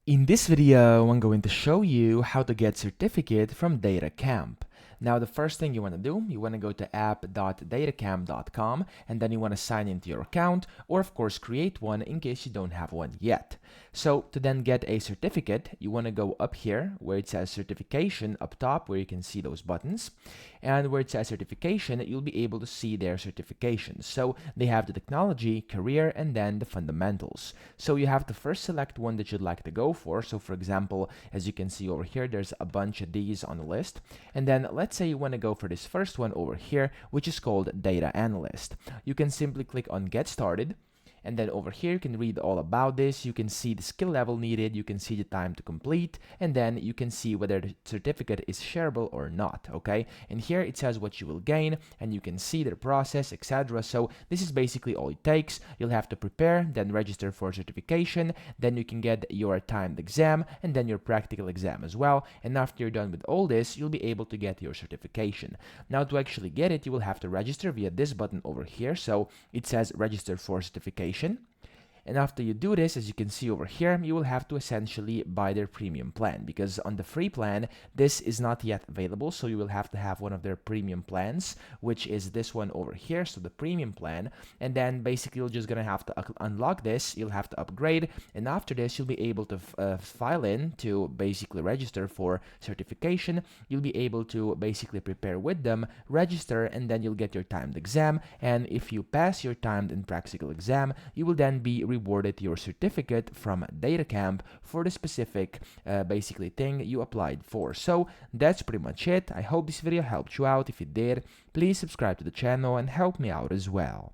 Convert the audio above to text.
In this video, I'm going to show you how to get certificate from DataCamp. Now, the first thing you want to do, you want to go to app.datacamp.com, and then you want to sign into your account, or of course create one in case you don't have one yet. So to then get a certificate, you want to go up here where it says certification up top, where you can see those buttons, and where it says certification, you'll be able to see their certifications. So they have the technology, career, and then the fundamentals. So you have to first select one that you'd like to go for. So for example, as you can see over here, there's a bunch of these on the list. And then let's say you want to go for this first one over here, which is called Data Analyst. You can simply click on Get Started. And then over here, you can read all about this. You can see the skill level needed. You can see the time to complete. And then you can see whether the certificate is shareable or not, okay? And here it says what you will gain, and you can see their process, etc. So this is basically all it takes. You'll have to prepare, then register for certification. Then you can get your timed exam, and then your practical exam as well. And after you're done with all this, you'll be able to get your certification. Now, to actually get it, you will have to register via this button over here. So it says register for certification. And after you do this, as you can see over here, you will have to essentially buy their premium plan, because on the free plan, this is not yet available. So you will have to have one of their premium plans, which is this one over here. So the premium plan. And then basically you're just going to have to unlock this. You'll have to upgrade. And after this, you'll be able to file in to basically register for certification. You'll be able to basically prepare with them, register, and then you'll get your timed exam. And if you pass your timed and practical exam, you will then be rewarded your certificate from DataCamp for the specific basically thing you applied for. So that's pretty much it. I hope this video helped you out. If it did, please subscribe to the channel and help me out as well.